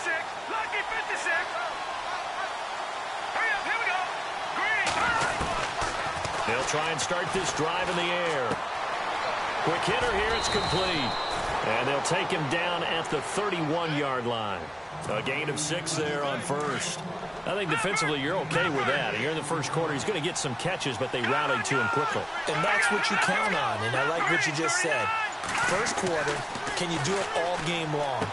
Lucky 56. Hurry up, here we go. Green. They'll try and start this drive in the air. Quick hitter here, it's complete. And they'll take him down at the 31-yard line. A gain of 6 there on first. I think defensively you're okay with that. Here in the first quarter, he's going to get some catches, but they rallied to him quickly. And that's what you count on, and I like what you just said. First quarter, can you do it all game long?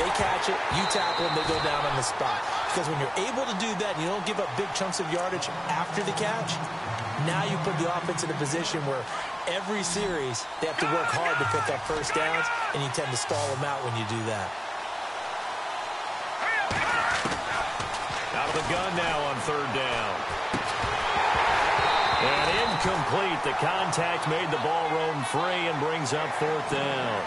They catch it, you tackle them, they go down on the spot. Because when you're able to do that and you don't give up big chunks of yardage after the catch, now you put the offense in a position where every series they have to work hard to pick up first downs, and you tend to stall them out when you do that. Out of the gun now on third down. And incomplete. The contact made the ball roam free and brings up fourth down.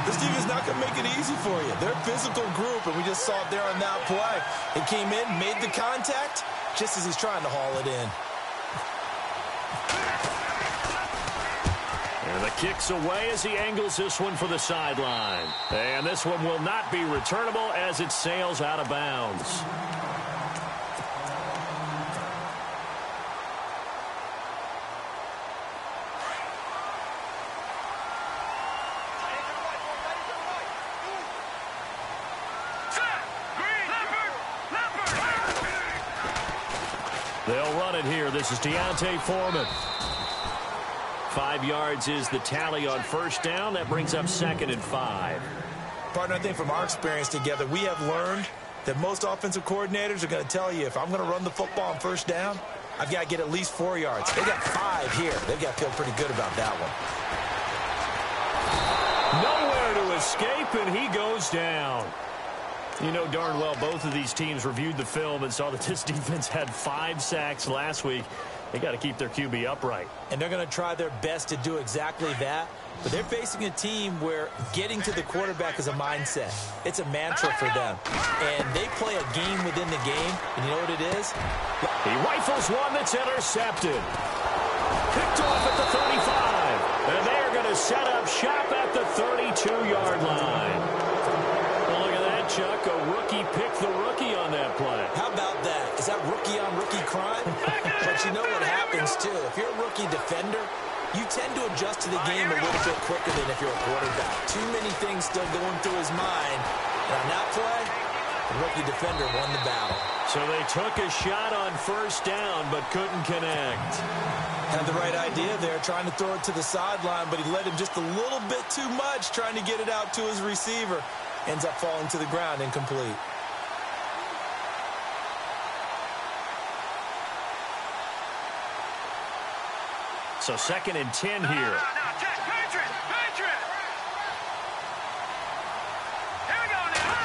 This team is not going to make it easy for you. They're a physical group, and we just saw it there on that play. It came in, made the contact, just as he's trying to haul it in. And the kick's away as he angles this one for the sideline. And this one will not be returnable as it sails out of bounds. They'll run it here. This is Deontay Foreman. 5 yards is the tally on first down. That brings up 2nd and 5. Partner, I think from our experience together, we have learned that most offensive coordinators are going to tell you, if I'm going to run the football on first down, I've got to get at least 4 yards. They got 5 here. They've got to feel pretty good about that one. Nowhere to escape, and he goes down. You know darn well both of these teams reviewed the film and saw that this defense had 5 sacks last week. They got to keep their QB upright. And they're going to try their best to do exactly that. But they're facing a team where getting to the quarterback is a mindset. It's a mantra for them. And they play a game within the game. And you know what it is? He rifles one that's intercepted. Picked off at the 35. And they're going to set up shop at the 32-yard line. Well, look at that, Chuck. A rookie picked the rookie on that play. How about that? Is that rookie-on-rookie crime? But you know what happens, too. If you're a rookie defender, you tend to adjust to the game a little bit quicker than if you're a quarterback. Too many things still going through his mind. And on that play, the rookie defender won the battle. So they took a shot on first down, but couldn't connect. Had the right idea there, trying to throw it to the sideline, but he led him just a little bit too much, trying to get it out to his receiver. Ends up falling to the ground, incomplete. So 2nd and 10 here. Here we go now.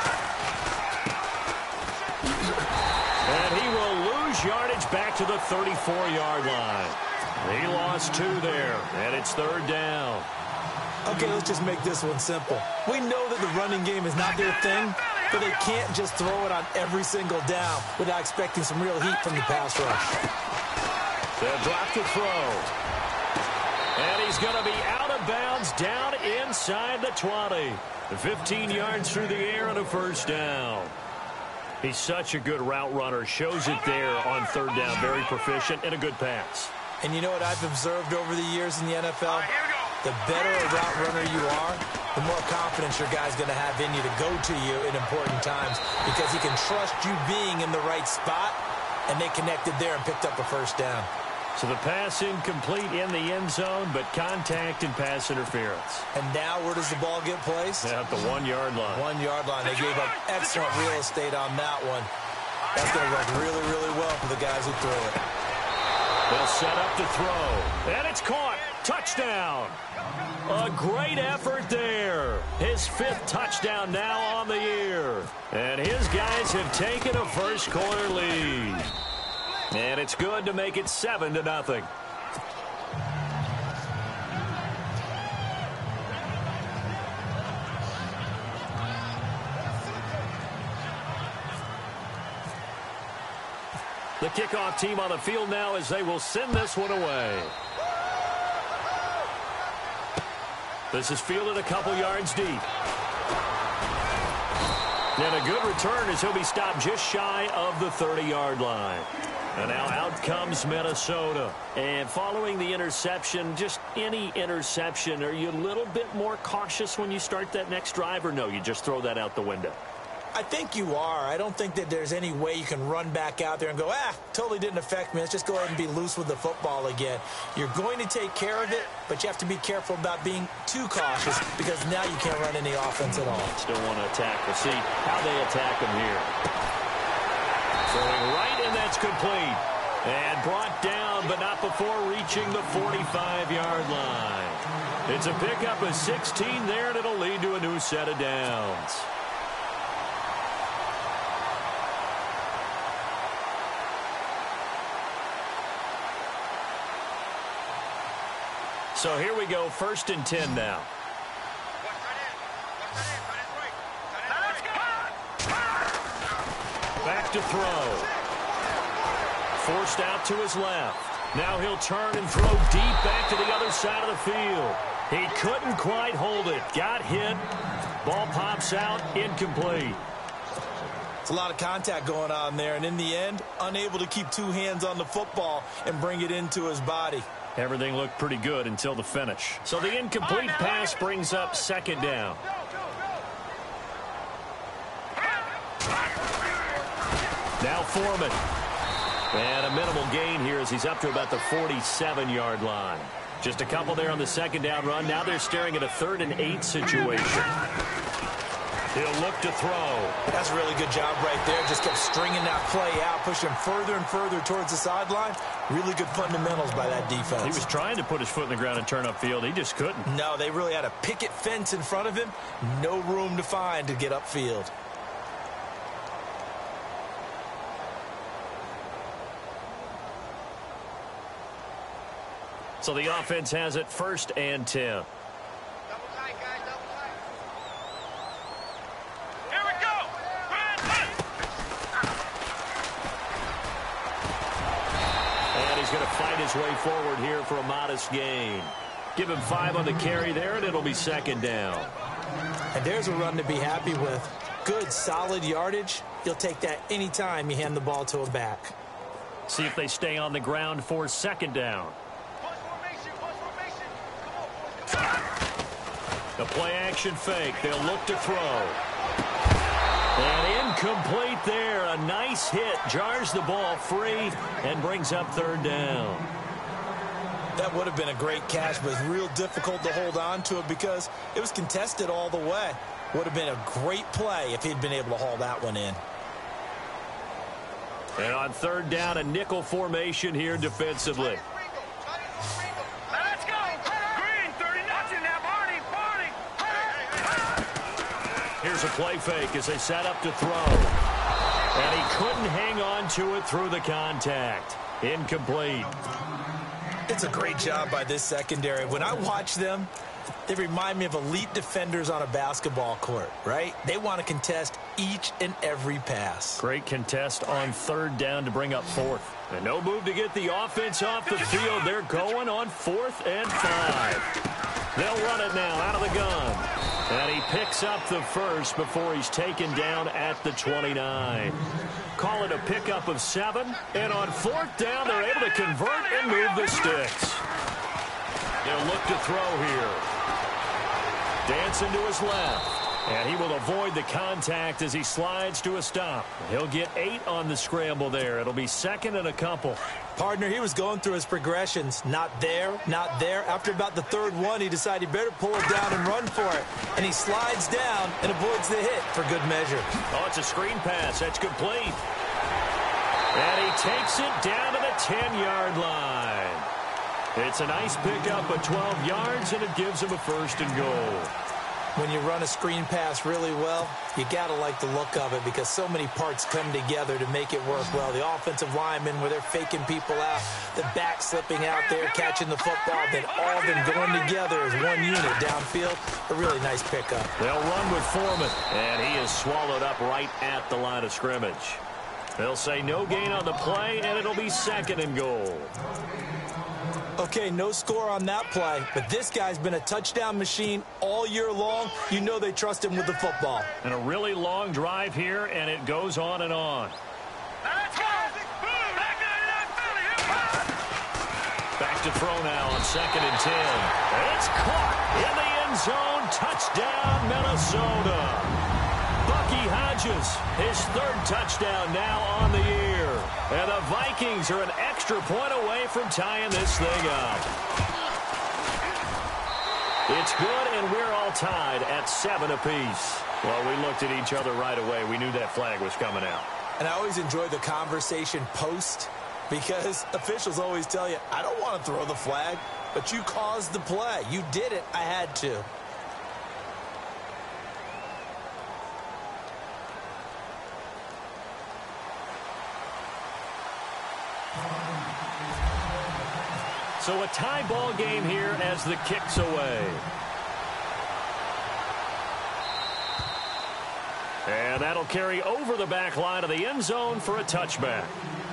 And he will lose yardage back to the 34-yard line. He lost 2 there, and it's 3rd down. Okay, let's just make this one simple. We know that the running game is not their thing, but they can't just throw it on every single down without expecting some real heat from the pass rush. They'll drop the throw. And he's going to be out of bounds down inside the 20. 15 yards through the air and a first down. He's such a good route runner. Shows it there on 3rd down. Very proficient and a good pass. And you know what I've observed over the years in the NFL? The better a route runner you are, the more confidence your guy's going to have in you to go to you in important times because he can trust you being in the right spot, and they connected there and picked up a first down. So the pass incomplete in the end zone, but contact and pass interference. And now where does the ball get placed? At the 1-yard line. 1-yard line. They gave up excellent real estate on that one. That's going to work really, really well for the guys who threw it. They'll set up to throw. And it's caught. Touchdown. A great effort there. His 5th touchdown now on the year. And his guys have taken a first quarter lead. And it's good to make it 7-0. The kickoff team on the field now as they will send this one away. This is fielded a couple yards deep. And a good return as he'll be stopped just shy of the 30-yard line. And now out comes Minnesota. And following the interception, just any interception, are you a little bit more cautious when you start that next drive, or no, you just throw that out the window? I think you are. I don't think that there's any way you can run back out there and go, totally didn't affect me. Let's just go ahead and be loose with the football again. You're going to take care of it, but you have to be careful about being too cautious because now you can't run any offense at all. Still want to attack. We'll see how they attack him here. Throwing right, and that's complete. And brought down, but not before reaching the 45-yard line. It's a pickup of 16 there, and it'll lead to a new set of downs. So here we go, 1st and 10 now. Back to throw. Forced out to his left. Now he'll turn and throw deep back to the other side of the field. He couldn't quite hold it. Got hit. Ball pops out, incomplete. It's a lot of contact going on there, and in the end, unable to keep two hands on the football and bring it into his body. Everything looked pretty good until the finish. So the incomplete pass brings up 2nd down. Now Foreman. And a minimal gain here as he's up to about the 47-yard line. Just a couple there on the 2nd down run. Now they're staring at a 3rd and 8 situation. He'll look to throw. That's a really good job right there. Just kept stringing that play out, pushing further and further towards the sideline. Really good fundamentals by that defense. He was trying to put his foot in the ground and turn upfield. He just couldn't. No, they really had a picket fence in front of him. No room to find to get upfield. So the offense has it 1st and 10. Going to fight his way forward here for a modest gain. Give him 5 on the carry there, and it'll be 2nd down. And there's a run to be happy with. Good, solid yardage. You'll take that anytime you hand the ball to a back. See if they stay on the ground for 2nd down. The play-action fake. They'll look to throw. And incomplete there. A nice hit. Jars the ball free and brings up 3rd down. That would have been a great catch, but it's real difficult to hold on to it because it was contested all the way. Would have been a great play if he'd been able to haul that one in. And on 3rd down, a nickel formation here defensively. Let's go. Green, 30 nothing now. Barney. Here's a play fake as they set up to throw. And he couldn't hang on to it through the contact. Incomplete. It's a great job by this secondary. When I watch them, they remind me of elite defenders on a basketball court, right? They want to contest each and every pass. Great contest on 3rd down to bring up 4th. And no move to get the offense off the field. They're going on 4th and 5. They'll run it now out of the gun. And he picks up the first before he's taken down at the 29. Call it a pickup of 7. And on 4th down, they're able to convert and move the sticks. They'll look to throw here. Dancing to his left. And he will avoid the contact as he slides to a stop. He'll get 8 on the scramble there. It'll be 2nd and a couple. Partner, he was going through his progressions. Not there, not there. After about the 3rd one, he decided he better pull it down and run for it. And he slides down and avoids the hit for good measure. Oh, it's a screen pass. That's complete. And he takes it down to the 10-yard line. It's a nice pickup of 12 yards, and it gives him a 1st and goal. When you run a screen pass really well, you got to like the look of it because so many parts come together to make it work well. The offensive linemen where they're faking people out, the back slipping out there, catching the football, then all of them going together as one unit downfield. A really nice pickup. They'll run with Foreman, and he is swallowed up right at the line of scrimmage. They'll say no gain on the play, and it'll be 2nd and goal. Okay, no score on that play, but this guy's been a touchdown machine all year long. You know they trust him with the football. And a really long drive here, and it goes on and on. Back to throw now on 2nd and 10. It's caught in the end zone. Touchdown, Minnesota. Bucky Hodges, his 3rd touchdown now on the year. And the Vikings are an extra point away from tying this thing up. It's good, and we're all tied at 7 apiece. Well, we looked at each other right away. We knew that flag was coming out. And I always enjoy the conversation post, because officials always tell you, I don't want to throw the flag, but you caused the play. You did it. I had to. So a tie ball game here as the kick's away. And that'll carry over the back line of the end zone for a touchback.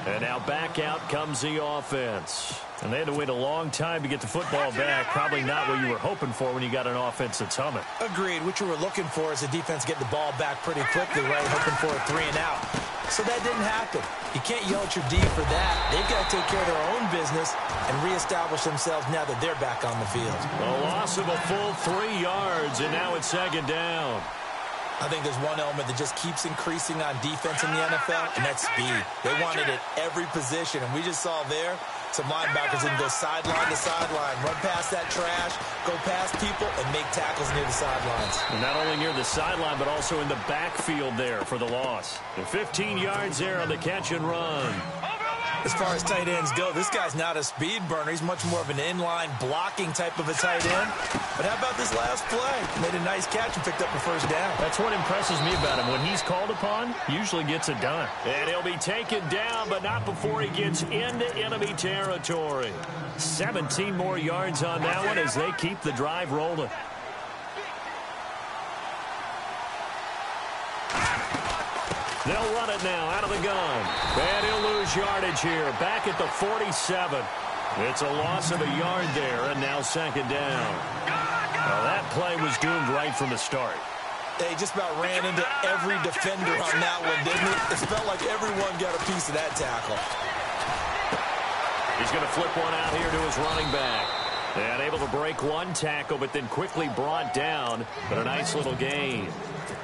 And now back out comes the offense. And they had to wait a long time to get the football back. Probably not what you were hoping for when you got an offense that's humming. Agreed. What you were looking for is the defense getting the ball back pretty quickly, right? Hoping for a 3 and out. So that didn't happen. You can't yell at your D for that. They've got to take care of their own business and reestablish themselves now that they're back on the field. A loss of a full 3 yards, and now it's 2nd down. I think there's one element that just keeps increasing on defense in the NFL, and that's speed. They want it at every position, and we just saw there some linebackers that can go sideline to sideline, run past that trash, go past people, and make tackles near the sidelines. And not only near the sideline, but also in the backfield there for the loss. And 15 yards there on the catch and run. As far as tight ends go, this guy's not a speed burner. He's much more of an inline blocking type of a tight end. But how about this last play? Made a nice catch and picked up a 1st down. That's what impresses me about him. When he's called upon, usually gets it done. And he'll be taken down, but not before he gets into enemy territory. 17 more yards on that one as they keep the drive rolling. They'll run it now out of the gun. And he'll lose yardage here. Back at the 47. It's a loss of a yard there, and now 2nd down. Well, that play was doomed right from the start. They just about ran into every defender on that one, didn't it? It felt like everyone got a piece of that tackle. He's going to flip one out here to his running back. And able to break one tackle, but then quickly brought down. But a nice little gain.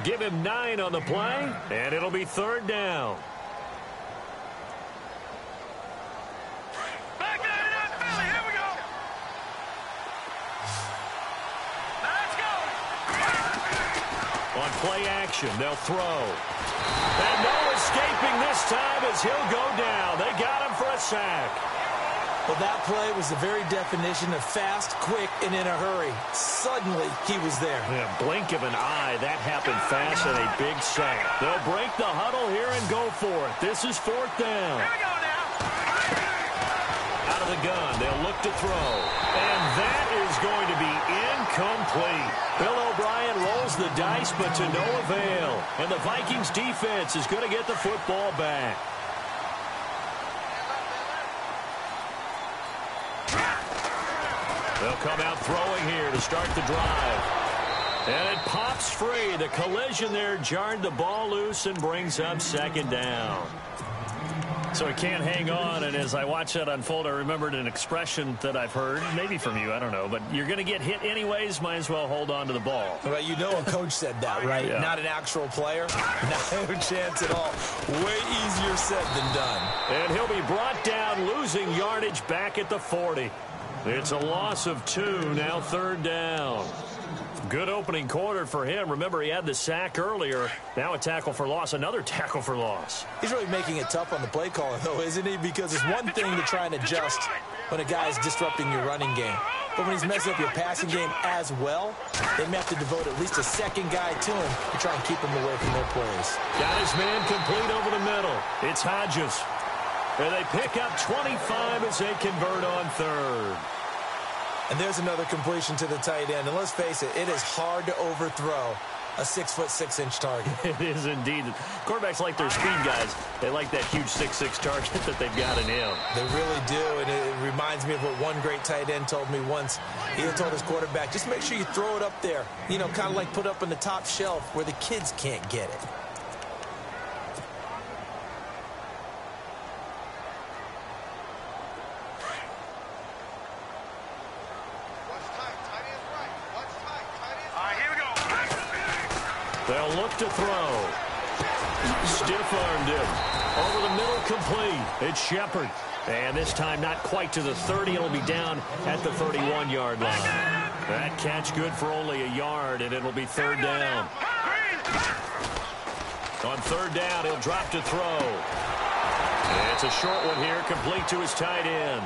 Give him 9 on the play, and it'll be 3rd down. Here we go. Let's go. On play action, they'll throw. And no escaping this time as he'll go down. They got him for a sack. Well, that play was the very definition of fast, quick, and in a hurry. Suddenly, he was there. In a blink of an eye, that happened fast and a big sack. They'll break the huddle here and go for it. This is 4th down. Here we go now. Out of the gun, they'll look to throw. And that is going to be incomplete. Bill O'Brien rolls the dice, but to no avail. And the Vikings defense is going to get the football back. They'll come out throwing here to start the drive. And it pops free. The collision there jarred the ball loose and brings up 2nd down. So he can't hang on, and as I watch that unfold, I remembered an expression that I've heard, maybe from you, I don't know, but you're going to get hit anyways, might as well hold on to the ball. Well, you know a coach said that, right? Yeah. Not an actual player. No chance at all. Way easier said than done. And he'll be brought down, losing yardage back at the 40. It's a loss of 2, now 3rd down. Good opening quarter for him. Remember, he had the sack earlier. Now a tackle for loss, another tackle for loss. He's really making it tough on the play caller, though, isn't he? Because it's one thing to try and adjust when a guy is disrupting your running game. But when he's messing up your passing game as well, they may have to devote at least a second guy to him to try and keep him away from their plays. Got his man complete over the middle. It's Hodges. And they pick up 25 as they convert on 3rd. And there's another completion to the tight end. And let's face it, it is hard to overthrow a 6'6" target. It is indeed. Quarterbacks like their speed guys. They like that huge 6'6" target that they've got in him. They really do, and it reminds me of what one great tight end told me once. He had told his quarterback, just make sure you throw it up there, you know, kind of like put up on the top shelf where the kids can't get it. They'll look to throw. Stiff-armed him. Over the middle, complete. It's Shepard. And this time not quite to the 30. It'll be down at the 31-yard line. That catch good for only a yard, and it'll be third down. On third down, he'll drop to throw. It's a short one here, complete to his tight end.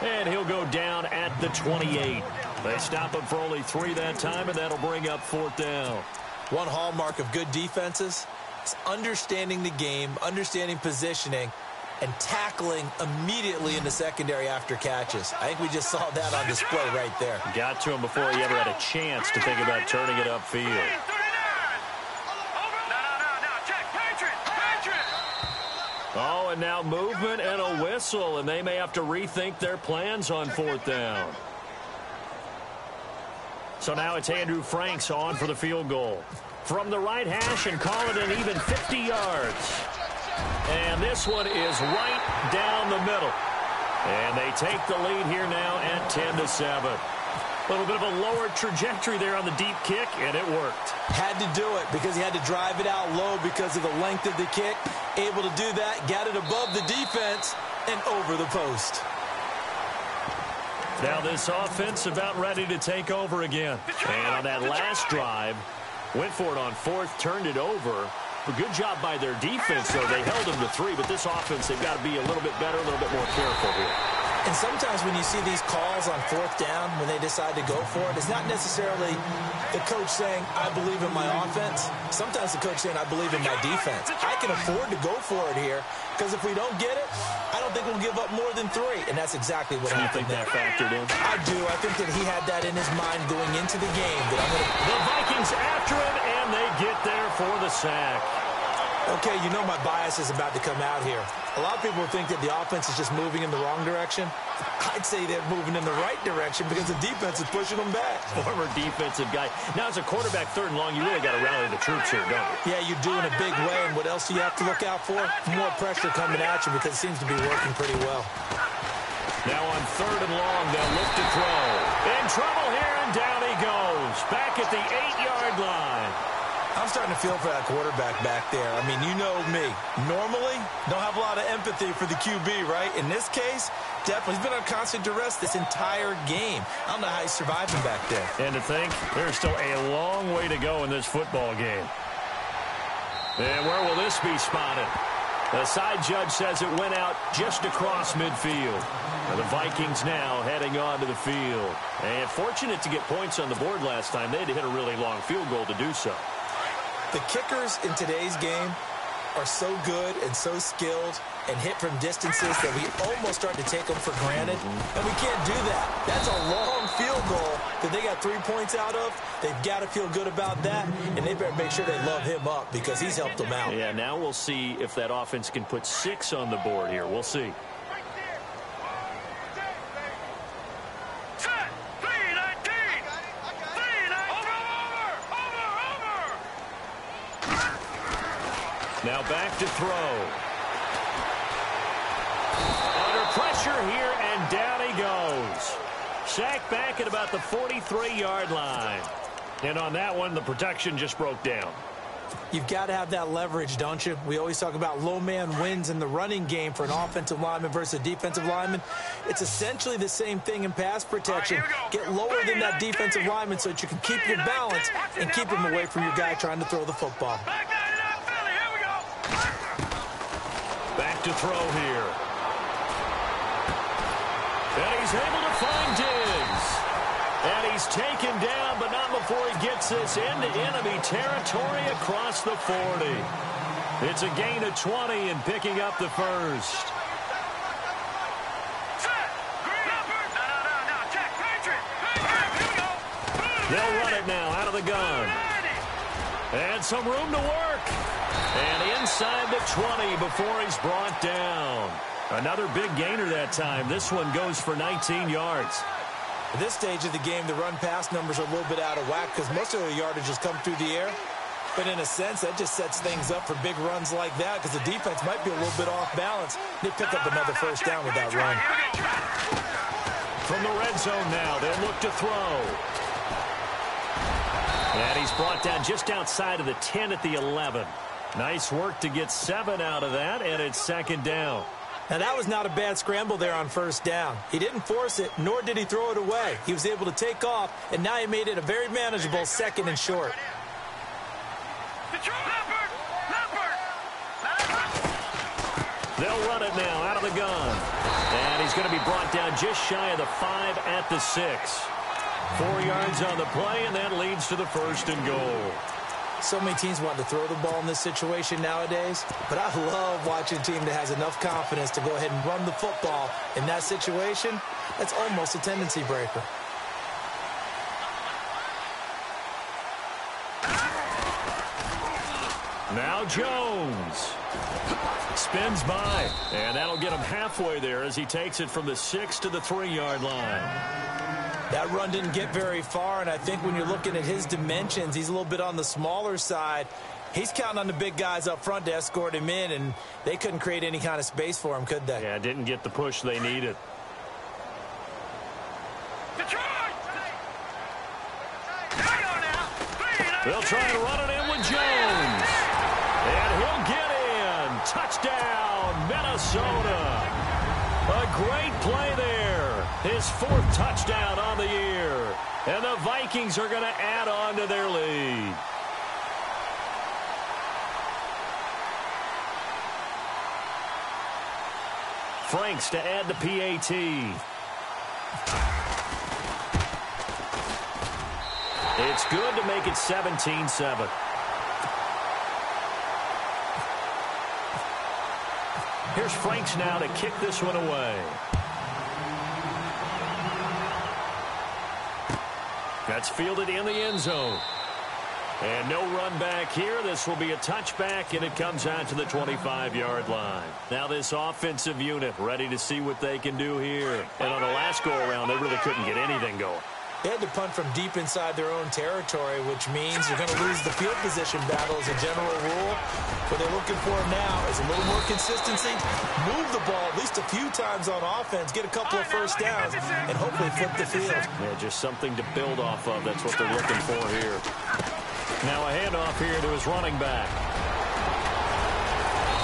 And he'll go down at the 28. They stop him for only 3 that time, and that'll bring up fourth down. One hallmark of good defenses is understanding the game, understanding positioning, and tackling immediately in the secondary after catches. I think we just saw that on display right there. Got to him before he ever had a chance to think about turning it upfield. Oh, and now movement and a whistle, and they may have to rethink their plans on fourth down. So now it's Andrew Franks on for the field goal. From the right hash and call it an even 50 yards. And this one is right down the middle. And they take the lead here now at 10-7. A little bit of a lower trajectory there on the deep kick, and it worked. Had to do it because he had to drive it out low because of the length of the kick. Able to do that, got it above the defense, and over the post. Now this offense about ready to take over again. And on that last drive, went for it on fourth, turned it over. A good job by their defense, though. They held them to 3, but this offense, they've got to be a little bit better, a little bit more careful here. And sometimes when you see these calls on fourth down, when they decide to go for it, it's not necessarily the coach saying, I believe in my offense. Sometimes the coach saying, I believe in my defense. I can afford to go for it here because if we don't get it, I don't think we'll give up more than 3. And that's exactly what happened there. You think that factored in? I do. I think that he had that in his mind going into the game. That The Vikings after him, and they get there for the sack. Okay, you know my bias is about to come out here. A lot of people think that the offense is just moving in the wrong direction. I'd say they're moving in the right direction because the defense is pushing them back. Former defensive guy. Now, as a quarterback, third and long, you really got to rally the troops here, don't you? Yeah, you do in a big way. And what else do you have to look out for? More pressure coming at you because it seems to be working pretty well. Now on third and long, they'll look to throw. In trouble here, and down he goes. Back at the 8-yard line. I'm starting to feel for that quarterback back there. I mean, you know me. Normally, don't have a lot of empathy for the QB, right? In this case, definitely. He's been on constant duress this entire game. I don't know how he's surviving back there. And to think, there's still a long way to go in this football game. And where will this be spotted? The side judge says it went out just across midfield. And the Vikings now heading on to the field. And fortunate to get points on the board last time. They had to hit a really long field goal to do so. The kickers in today's game are so good and so skilled and hit from distances that we almost start to take them for granted. And we can't do that. That's a long field goal that they got 3 points out of. They've got to feel good about that, and they better make sure they love him up because he's helped them out. Yeah, now we'll see if that offense can put 6 on the board here. We'll see. Now back to throw. Under pressure here, and down he goes. Sacked back at about the 43-yard line. And on that one, the protection just broke down. You've got to have that leverage, don't you? We always talk about low man wins in the running game for an offensive lineman versus a defensive lineman. It's essentially the same thing in pass protection. Get lower than that defensive lineman so that you can keep your balance and keep him away from your guy trying to throw the football. Back to throw here. And he's able to find Diggs. And he's taken down, but not before he gets this into enemy territory across the 40. It's a gain of 20 and picking up the first. They'll run it now out of the gun. And some room to work. And inside the 20 before he's brought down. Another big gainer that time. This one goes for 19 yards. At this stage of the game, the run-pass numbers are a little bit out of whack because most of the yardage has come through the air. But in a sense, that just sets things up for big runs like that because the defense might be a little bit off balance. They pick up another first down with that run. From the red zone now, they'll look to throw. And he's brought down just outside of the 10 at the 11. Nice work to get 7 out of that, and it's second down. Now, that was not a bad scramble there on first down. He didn't force it, nor did he throw it away. He was able to take off, and now he made it a very manageable second and short. They'll run it now out of the gun. And he's going to be brought down just shy of the 5 at the 6. 4 yards on the play, and that leads to the first and goal. So many teams want to throw the ball in this situation nowadays, but I love watching a team that has enough confidence to go ahead and run the football. In that situation, that's almost a tendency breaker. Now Jones spins by, and that'll get him halfway there as he takes it from the 6 to the 3-yard line. That run didn't get very far, and I think when you're looking at his dimensions, he's a little bit on the smaller side. He's counting on the big guys up front to escort him in, and they couldn't create any kind of space for him, could they? Yeah, didn't get the push they needed. They'll try and run it in with Jones. And he'll get in. Touchdown, Minnesota. A great play there. His 4th touchdown on the year. And the Vikings are going to add on to their lead. Franks to add the PAT. It's good to make it 17-7. Here's Franks now to kick this one away. That's fielded in the end zone. And no run back here. This will be a touchback, and it comes out to the 25-yard line. Now this offensive unit ready to see what they can do here. And on the last go-around, they really couldn't get anything going. They had to punt from deep inside their own territory, which means you're going to lose the field position battle as a general rule. What they're looking for now is a little more consistency, move the ball at least a few times on offense, get a couple of first downs, and hopefully flip the field. Yeah, just something to build off of. That's what they're looking for here. Now a handoff here to his running back.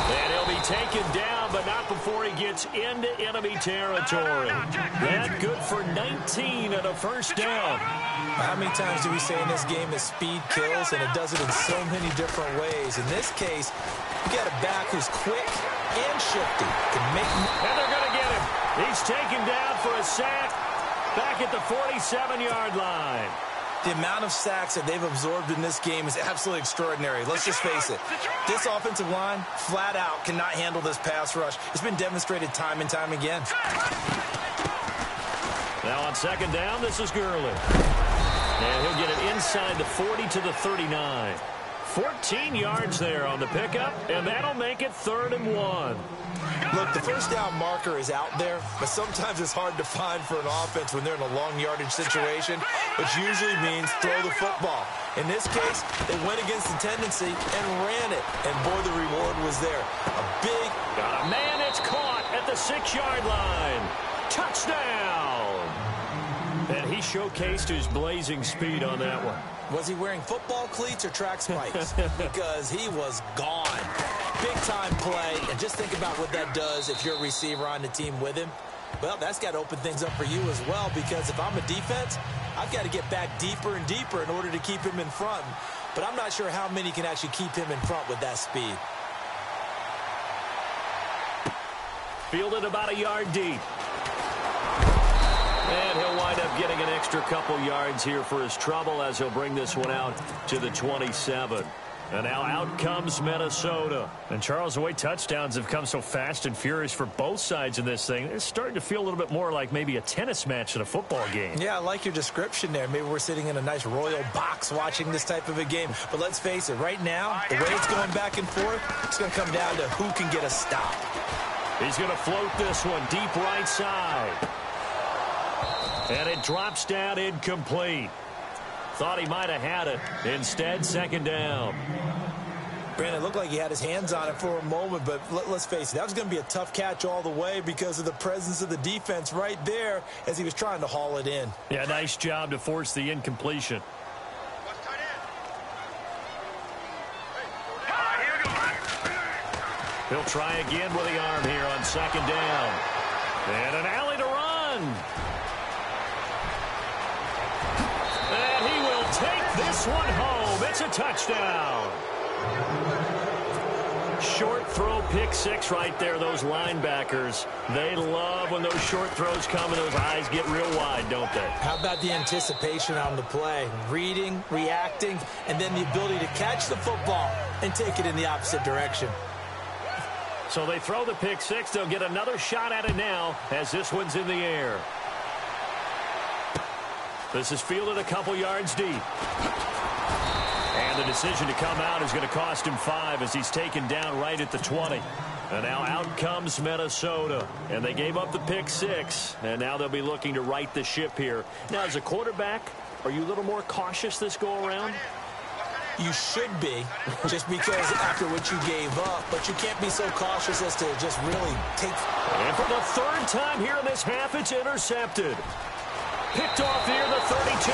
And he'll be taken down, but not before he gets into enemy territory. That good for 19 and a first down. How many times do we say in this game that speed kills, and it does it in so many different ways? In this case, you got a back who's quick and shifty. And they're going to get him. He's taken down for a sack back at the 47-yard line. The amount of sacks that they've absorbed in this game is absolutely extraordinary. Let's just face it. This offensive line, flat out, cannot handle this pass rush. It's been demonstrated time and time again. Now on second down, this is Gurley. And he'll get it inside the 40 to the 39. 14 yards there on the pickup, and that'll make it 3rd and 1. Look, the first down marker is out there, but sometimes it's hard to find for an offense when they're in a long yardage situation, which usually means throw the football. In this case, they went against the tendency and ran it, and boy, the reward was there. Got a man, it's caught at the 6-yard line. Touchdown! And he showcased his blazing speed on that one. Was he wearing football cleats or track spikes? Because he was gone. Big-time play, and just think about what that does if you're a receiver on the team with him. Well, that's got to open things up for you as well, because if I'm a defense, I've got to get back deeper and deeper in order to keep him in front. But I'm not sure how many can actually keep him in front with that speed. Fielded about a yard deep. And he'll wind up getting an extra couple yards here for his trouble as he'll bring this one out to the 27. And now out comes Minnesota. And Charles, the way touchdowns have come so fast and furious for both sides in this thing, it's starting to feel a little bit more like maybe a tennis match than a football game. Yeah, I like your description there. Maybe we're sitting in a nice royal box watching this type of a game. But let's face it, right now, the way it's going back and forth, it's going to come down to who can get a stop. He's going to float this one deep right side. And it drops down incomplete. Thought he might have had it. Instead, second down. Brandon, it looked like he had his hands on it for a moment, but let's face it, that was going to be a tough catch all the way because of the presence of the defense right there as he was trying to haul it in. Yeah, nice job to force the incompletion. He'll try again with the arm here on second down. And an alley to run. And he will take this one home. It's a touchdown. Short throw, pick six right there. Those linebackers, they love when those short throws come and those eyes get real wide, don't they? How about the anticipation on the play? Reading, reacting, and then the ability to catch the football and take it in the opposite direction. So they throw the pick six. They'll get another shot at it now as this one's in the air. This is fielded a couple yards deep. And the decision to come out is going to cost him 5 as he's taken down right at the 20. And now out comes Minnesota. And they gave up the pick six. And now they'll be looking to right the ship here. Now, as a quarterback, are you a little more cautious this go-around? You should be, just because after what you gave up, but you can't be so cautious as to just really take. And for the third time here in this half, it's intercepted. Picked off here, the 32.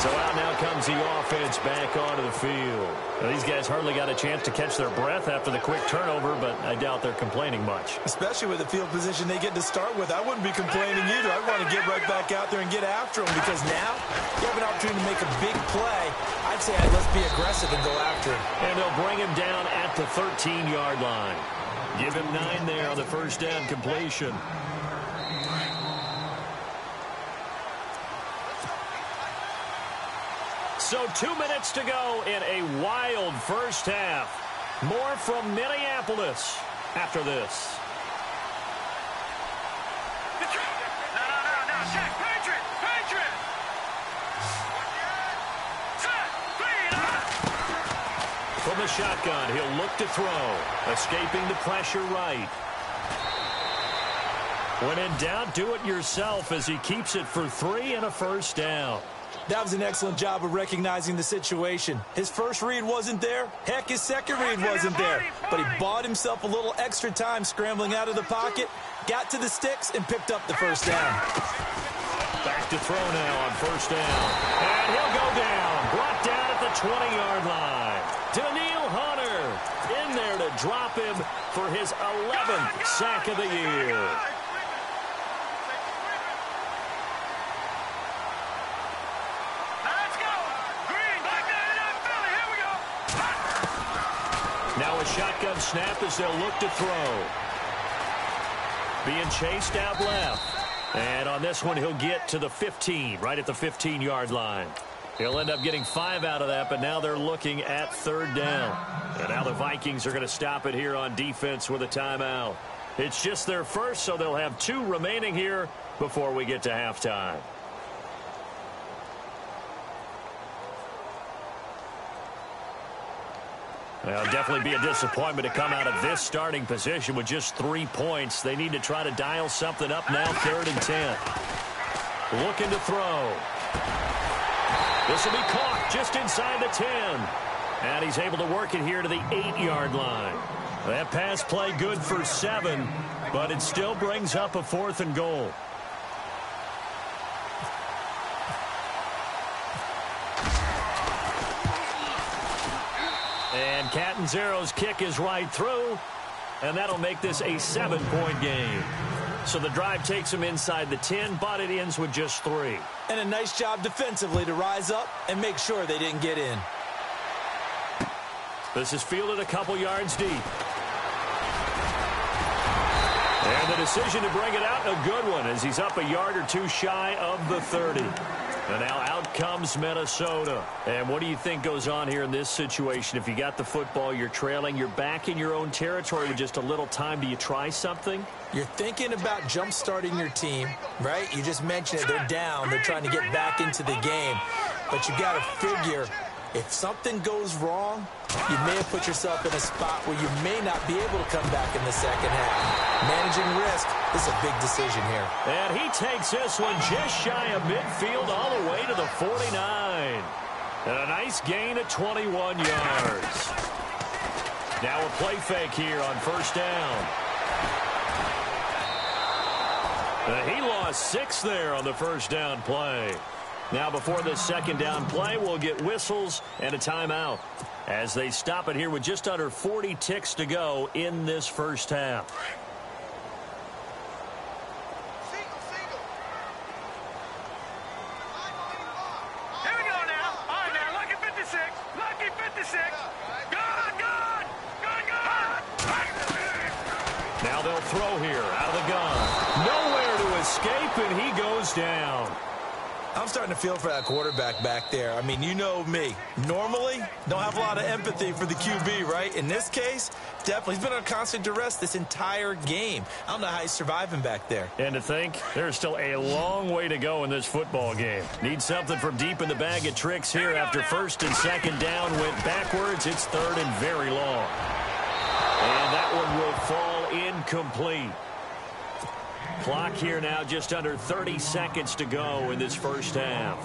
So out now comes the offense back onto the field. Now, these guys hardly got a chance to catch their breath after the quick turnover, but I doubt they're complaining much. Especially with the field position they get to start with. I wouldn't be complaining either. I want to get right back out there and get after them because now you have an opportunity to make a big play. I'd say let's be aggressive and go after him. And they'll bring him down at the 13-yard line. Give him 9 there on the first down completion. So 2 minutes to go in a wild first half. More from Minneapolis after this. No, check. Patriot. From the shotgun, he'll look to throw. Escaping the pressure right. When in doubt, do it yourself as he keeps it for 3 and a first down. That was an excellent job of recognizing the situation. His first read wasn't there. Heck, his second read wasn't there. But he bought himself a little extra time scrambling out of the pocket, got to the sticks, and picked up the first down. Back to throw now on first down. And he'll go down. Brought down at the 20-yard line. Daniil Hunter in there to drop him for his 11th sack of the year. Now a shotgun snap as they'll look to throw. Being chased out left. And on this one, he'll get to the 15, right at the 15-yard line. He'll end up getting 5 out of that, but now they're looking at third down. And now the Vikings are going to stop it here on defense with a timeout. It's just their first, so they'll have 2 remaining here before we get to halftime. Well, definitely be a disappointment to come out of this starting position with just 3 points. They need to try to dial something up now, 3rd and 10. Looking to throw. This will be caught just inside the 10. And he's able to work it here to the 8-yard line. That pass play good for 7, but it still brings up a 4th and goal. And Catanzaro's kick is right through, and that'll make this a 7-point game. So the drive takes him inside the 10, but it ends with just 3. And a nice job defensively to rise up and make sure they didn't get in. This is fielded a couple yards deep. And the decision to bring it out, a good one, as he's up a yard or 2 shy of the 30. And now out comes Minnesota. And what do you think goes on here in this situation? If you got the football, you're trailing, you're back in your own territory with just a little time. Do you try something? You're thinking about jump-starting your team, right? You just mentioned it. They're down. They're trying to get back into the game. But you got to figure, if something goes wrong, you may have put yourself in a spot where you may not be able to come back in the second half. Managing risk is a big decision here. And he takes this one just shy of midfield all the way to the 49. And a nice gain of 21 yards. Now a play fake here on first down. He lost 6 there on the first down play. Now before this second down play, we'll get whistles and a timeout as they stop it here with just under 40 ticks to go in this first half. Here we go now. All right, now, lucky 56. Lucky 56. Good. Now they'll throw here out of the gun. Nowhere to escape, and he goes down. I'm starting to feel for that quarterback back there. I mean, you know me. Normally, don't have a lot of empathy for the QB, right? In this case, definitely. He's been under constant duress this entire game. I don't know how he's surviving back there. And to think, there's still a long way to go in this football game. Need something from deep in the bag of tricks here after first and second down went backwards. It's third and very long. And that one will fall incomplete. Clock here now just under 30 seconds to go in this first half.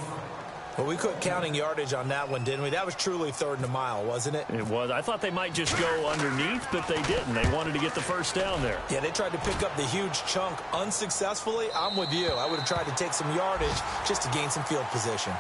Well, we quit counting yardage on that one, didn't we? That was truly third and a mile, wasn't it? It was. I thought they might just go underneath, but they didn't. They wanted to get the first down there. Yeah, they tried to pick up the huge chunk unsuccessfully. I'm with you. I would have tried to take some yardage just to gain some field position.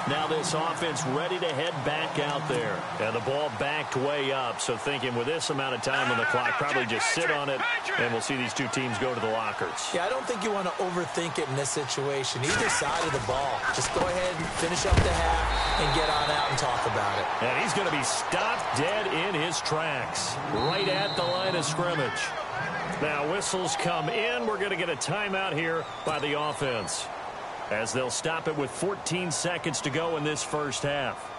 Now this offense ready to head back out there. And the ball backed way up, so thinking with this amount of time on the clock, probably just sit on it, and we'll see these two teams go to the lockers. Yeah, I don't think you want to overthink it in this situation. Either side of the ball. Just go ahead and finish up the half and get on out and talk about it. And he's going to be stopped dead in his tracks, right at the line of scrimmage. Now whistles come in. We're going to get a timeout here by the offense, as they'll stop it with 14 seconds to go in this first half.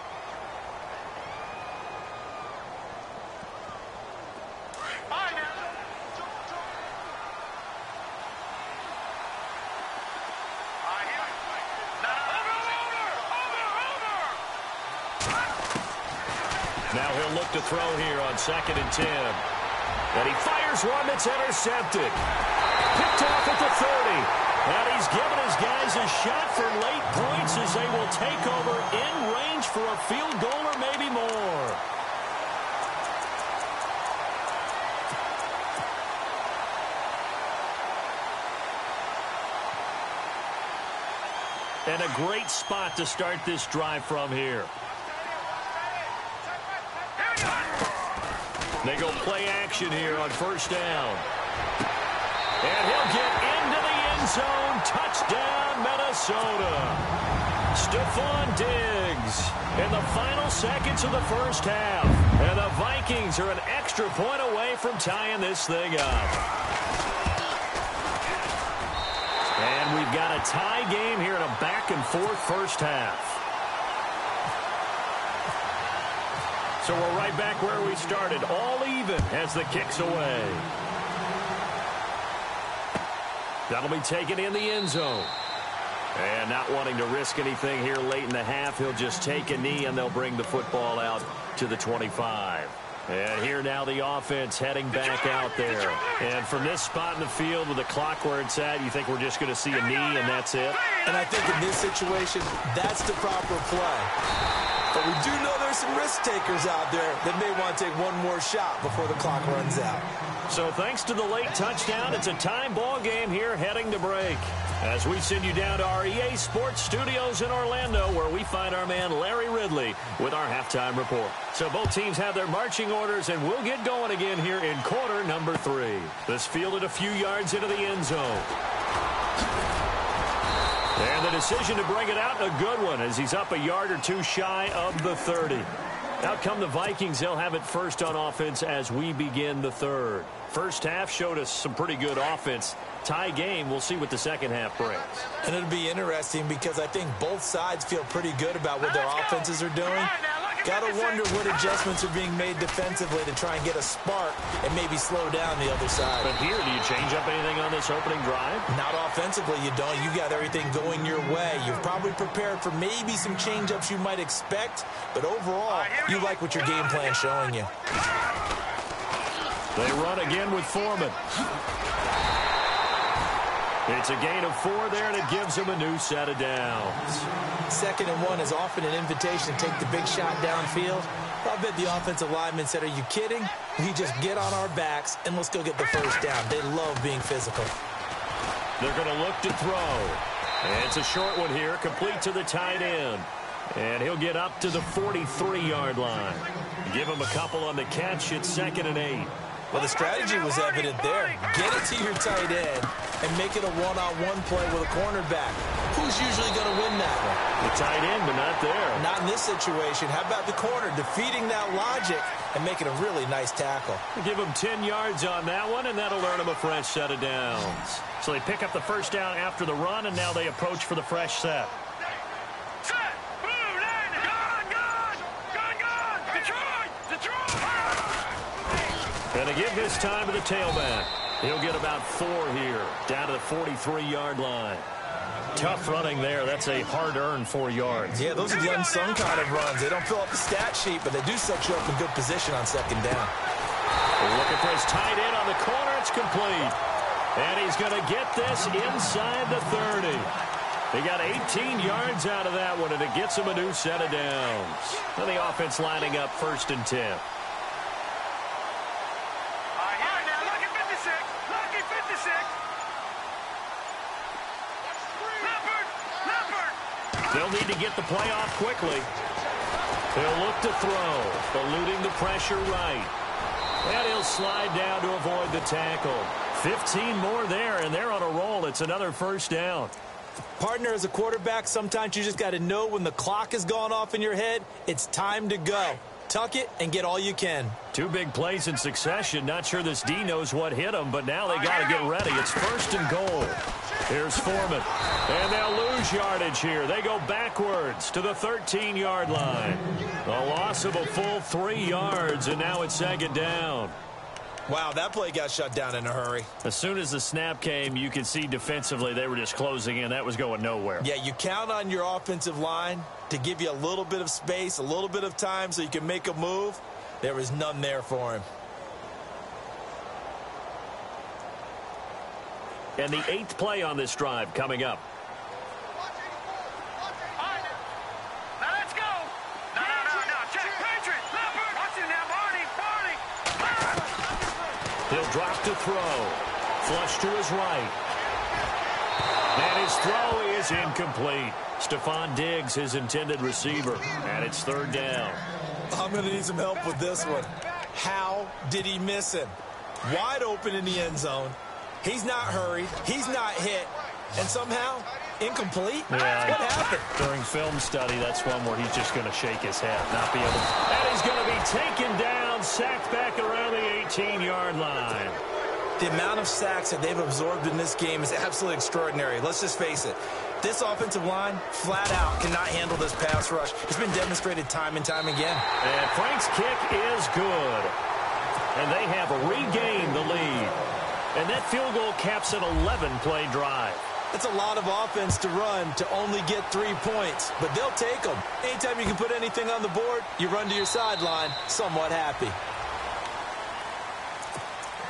Now he'll look to throw here on 2nd and 10. And he fires one that's intercepted. Picked off at the 30. And he's given his guys a shot for late points as they will take over in range for a field goal or maybe more. And a great spot to start this drive from here. They go play action here on first down. And he'll get into the end zone. Touchdown, Minnesota. Stephon Diggs in the final seconds of the first half. And the Vikings are an extra point away from tying this thing up. And we've got a tie game here in a back-and-forth first half. So we're right back where we started, all even as the kick's away. That'll be taken in the end zone. And not wanting to risk anything here late in the half, he'll just take a knee and they'll bring the football out to the 25. And here now the offense heading back out there. And from this spot in the field with the clock where it's at, you think we're just going to see a knee and that's it? And I think in this situation, that's the proper play. But we do know there's some risk takers out there that may want to take one more shot before the clock runs out. So thanks to the late touchdown, it's a time ball game here heading to break. As we send you down to our EA Sports Studios in Orlando, where we find our man Larry Ridley with our halftime report. So both teams have their marching orders, and we'll get going again here in quarter number 3. This fielded a few yards into the end zone. And the decision to bring it out, a good one, as he's up a yard or two shy of the 30. Out come the Vikings. They'll have it first on offense as we begin the third. First half showed us some pretty good offense. Tie game. We'll see what the second half brings. And it'll be interesting because I think both sides feel pretty good about what their offenses are doing. Got to wonder what adjustments are being made defensively to try and get a spark and maybe slow down the other side. But here, do you change up anything on this opening drive? Not offensively, you don't. You got everything going your way. You've probably prepared for maybe some change-ups you might expect, but overall, you like what your game plan's showing you. They run again with Foreman. It's a gain of 4 there, and it gives them a new set of downs. 2nd and 1 is often an invitation to take the big shot downfield. I bet the offensive lineman said, are you kidding? We just get on our backs, and let's go get the first down. They love being physical. They're going to look to throw. And it's a short one here, complete to the tight end. And he'll get up to the 43-yard line. Give him a couple on the catch. It's 2nd and 8. Well, the strategy was evident there. Get it to your tight end and make it a one-on-one play with a cornerback. Who's usually going to win that one? The tight end, but not there. Not in this situation. How about the corner defeating that logic and making a really nice tackle? Give him 10 yards on that one, and that'll earn him a fresh set of downs. So they pick up the first down after the run, and now they approach for the fresh set. And they give this time to the tailback. He'll get about 4 here, down to the 43-yard line. Tough running there. That's a hard-earned 4 yards. Yeah, those are the unsung kind of runs. They don't fill up the stat sheet, but they do set you up in good position on 2nd down. We're looking for his tight end on the corner. It's complete. And he's going to get this inside the 30. He got 18 yards out of that one, and it gets him a new set of downs. And the offense lining up 1st and 10. They'll need to get the play off quickly. He'll look to throw, eluding the pressure right. And he'll slide down to avoid the tackle. 15 more there, and they're on a roll. It's another first down. Partner, as a quarterback, sometimes you just got to know when the clock has gone off in your head, it's time to go. Tuck it and get all you can. 2 big plays in succession. Not sure this D knows what hit him, but now they got to get ready. It's 1st and goal. Here's Foreman. And they'll lose yardage here. They go backwards to the 13-yard line. A loss of a full 3 yards, and now it's 2nd down. Wow, that play got shut down in a hurry. As soon as the snap came, you could see defensively they were just closing in. That was going nowhere. Yeah, you count on your offensive line to give you a little bit of space, a little bit of time so you can make a move. There was none there for him. And the 8th play on this drive coming up. Now let's go. No. Check. Patriot. Leopard. Watch him now, Barney. He'll drop to throw. Flush to his right. And his throw is incomplete. Stephon Diggs, his intended receiver. And it's 3rd down. I'm going to need some help with this one. How did he miss him? Wide open in the end zone. He's not hurried. He's not hit. And somehow, incomplete? Yeah. What happened? During film study, that's one where he's just going to shake his head, not be able to. And he's going to be taken down, sacked back around the 18-yard line. The amount of sacks that they've absorbed in this game is absolutely extraordinary. Let's just face it. This offensive line, flat out, cannot handle this pass rush. It's been demonstrated time and time again. And Frank's kick is good. And they have regained the lead. And that field goal caps an 11-play drive. That's a lot of offense to run to only get 3 points, but they'll take them. Anytime you can put anything on the board, you run to your sideline somewhat happy.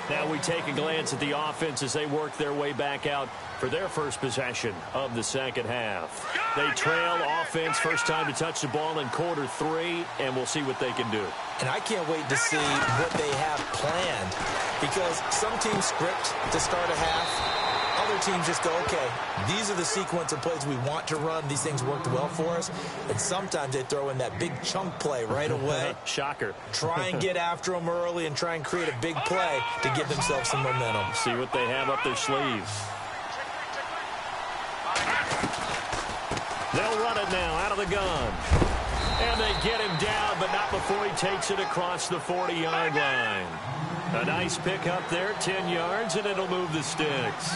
Now we take a glance at the offense as they work their way back out for their first possession of the second half. They trail offense, first time to touch the ball in quarter 3, and we'll see what they can do. And I can't wait to see what they have planned, because some teams script to start a half. Other teams just go, okay, these are the sequence of plays we want to run. These things worked well for us. And sometimes they throw in that big chunk play right away. Shocker. Try and get after them early and try and create a big play to give themselves some momentum. See what they have up their sleeves. They'll run it now out of the gun. And they get him down, but not before he takes it across the 40-yard line. A nice pick up there, 10 yards, and it'll move the sticks.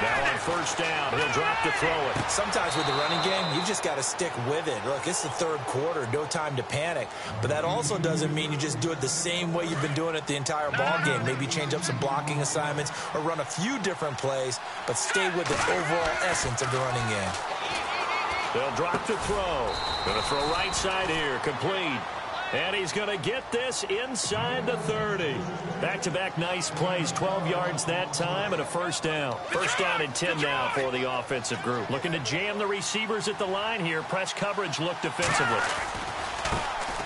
Now on first down, he'll drop to throw it. Sometimes with the running game, you just got to stick with it. Look, it's the third quarter, no time to panic. But that also doesn't mean you just do it the same way you've been doing it the entire ball game. Maybe change up some blocking assignments or run a few different plays, but stay with the overall essence of the running game. They'll drop to throw. Going to throw right side here, complete. And he's going to get this inside the 30. Back-to-back nice plays, 12 yards that time and a first down. First down and 10 now for the offensive group. Looking to jam the receivers at the line here. Press coverage look defensively.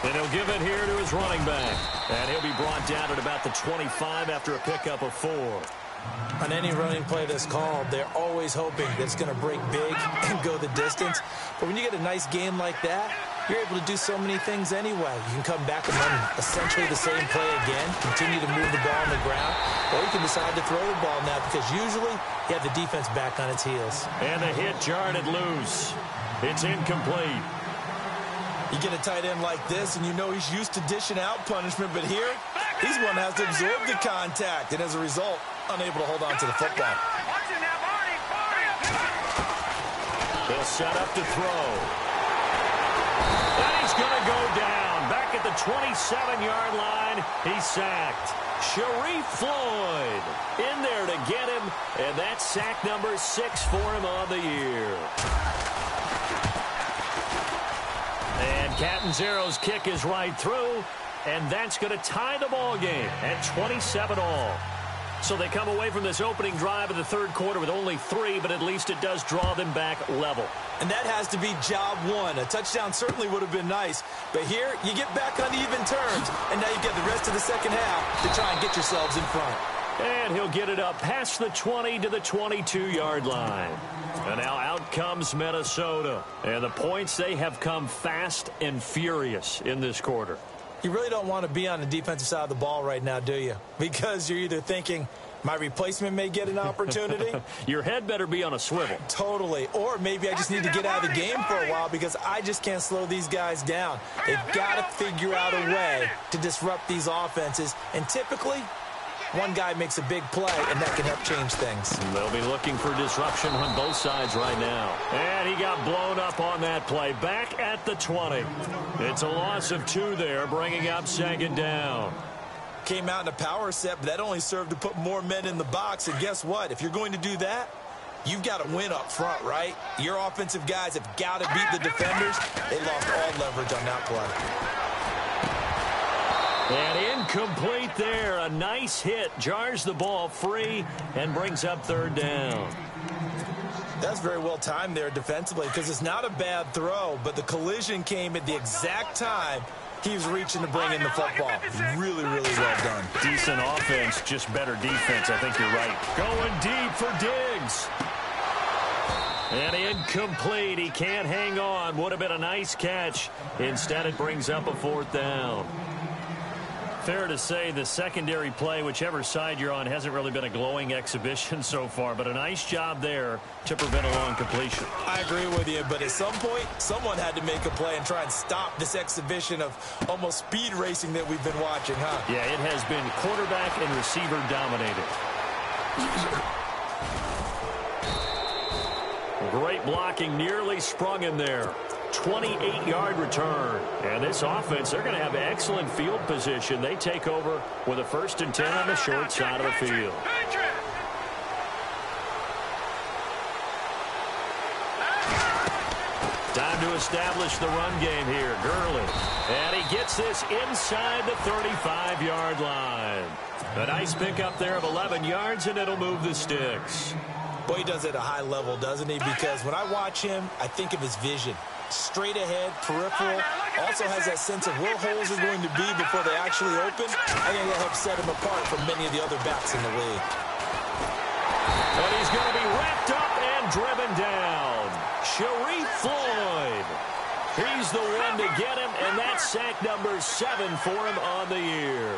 And he'll give it here to his running back. And he'll be brought down at about the 25 after a pickup of 4. On any running play that's called, they're always hoping that it's going to break big and go the distance. But when you get a nice game like that, you're able to do so many things anyway. You can come back and run essentially the same play again, continue to move the ball on the ground, or you can decide to throw the ball now because usually you have the defense back on its heels. And the hit jarred it loose. It's incomplete. You get a tight end like this, and you know he's used to dishing out punishment, but here, he's one that has to absorb the contact, and as a result, unable to hold on to the football. They'll set up to throw. And he's going to go down. Back at the 27-yard line, he's sacked. Sharif Floyd in there to get him, and that's sack number 6 for him on the year. And Catanzaro's kick is right through, and that's going to tie the ball game at 27 all. So they come away from this opening drive of the third quarter with only 3, but at least it does draw them back level. And that has to be job one. A touchdown certainly would have been nice, but here you get back on even terms, and now you get the rest of the second half to try and get yourselves in front. And he'll get it up past the 20 to the 22-yard line. And now out comes Minnesota. And the points, they have come fast and furious in this quarter. You really don't want to be on the defensive side of the ball right now, do you? Because you're either thinking, my replacement may get an opportunity. Your head better be on a swivel. Totally. Or maybe I just need to get out of the game for a while because I just can't slow these guys down. They've got to figure out a way to disrupt these offenses. And typically, one guy makes a big play, and that can help change things. They'll be looking for disruption on both sides right now. And he got blown up on that play. Back at the 20. It's a loss of 2 there, bringing up second down. Came out in a power set, but that only served to put more men in the box. And guess what? If you're going to do that, you've got to win up front, right? Your offensive guys have got to beat the defenders. They lost all leverage on that play. And incomplete there. A nice hit. Jars the ball free and brings up third down. That's very well timed there defensively because it's not a bad throw, but the collision came at the exact time he was reaching to bring in the football. Really, really well done. Decent offense, just better defense. I think you're right. Going deep for Diggs. And incomplete. He can't hang on. Would have been a nice catch. Instead, it brings up a fourth down. Fair to say the secondary play, whichever side you're on, hasn't really been a glowing exhibition so far, but a nice job there to prevent a long completion. I agree with you, but at some point, someone had to make a play and try and stop this exhibition of almost speed racing that we've been watching, huh? Yeah, it has been quarterback and receiver dominated. Great blocking, nearly sprung in there. 28-yard return. And this offense, they're going to have excellent field position. They take over with a 1st and 10 on the short side of the field. Time to establish the run game here. Gurley. And he gets this inside the 35-yard line. A nice pickup there of 11 yards, and it'll move the sticks. Boy, he does it at a high level, doesn't he? Because when I watch him, I think of his vision. Straight ahead, peripheral, also has that sense of where holes are going to be before they actually open. I think that helps set him apart from many of the other backs in the league. But he's going to be wrapped up and driven down. Sharif Floyd. He's the one to get him, and that's sack number 7 for him on the year.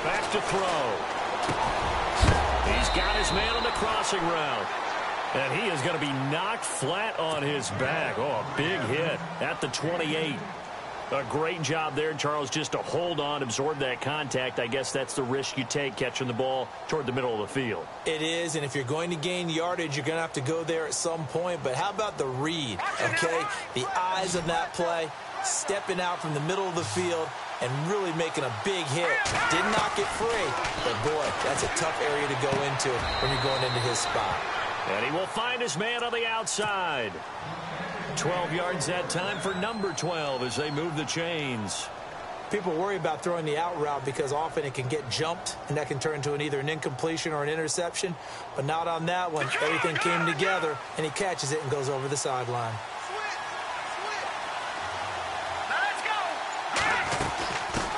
Back to throw. He's got his man on the crossing route. And he is going to be knocked flat on his back. Oh, a big hit at the 28. A great job there, Charles, just to hold on, absorb that contact. I guess that's the risk you take catching the ball toward the middle of the field. It is, and if you're going to gain yardage, you're going to have to go there at some point. But how about the read, okay? The eyes of that play, stepping out from the middle of the field and really making a big hit. Didn't knock it free, but, boy, that's a tough area to go into when you're going into his spot. And he will find his man on the outside. 12 yards that time for number 12 as they move the chains. People worry about throwing the out route because often it can get jumped, and that can turn into either an incompletion or an interception. But not on that one. Everything came together, and he catches it and goes over the sideline.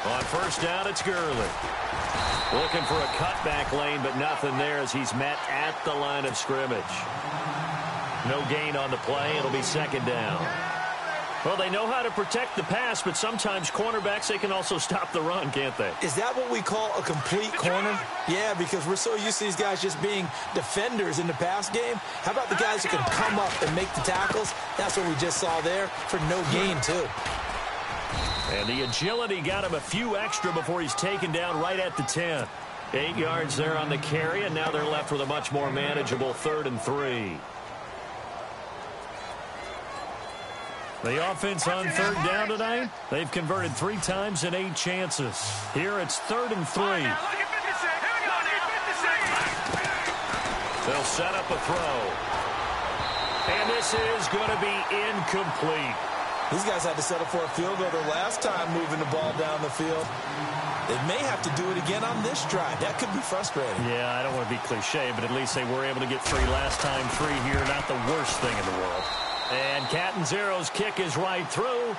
On first down, it's Gurley. Looking for a cutback lane, but nothing there as he's met at the line of scrimmage. No gain on the play. It'll be second down. Well, they know how to protect the pass, but sometimes cornerbacks, they can also stop the run, can't they? Is that what we call a complete corner? Yeah, because we're so used to these guys just being defenders in the pass game. How about the guys who can come up and make the tackles? That's what we just saw there for no gain, too. And the agility got him a few extra before he's taken down right at the 10. 8 yards there on the carry, and now they're left with a much more manageable 3rd and 3. The offense on 3rd down tonight, they've converted 3 times in 8 chances. Here it's 3rd and 3. They'll set up a throw. And this is going to be incomplete. These guys had to settle for a field goal their last time moving the ball down the field. They may have to do it again on this drive. That could be frustrating. Yeah, I don't want to be cliche, but at least they were able to get 3 last time. 3 here, not the worst thing in the world. And Catanzaro's kick is right through.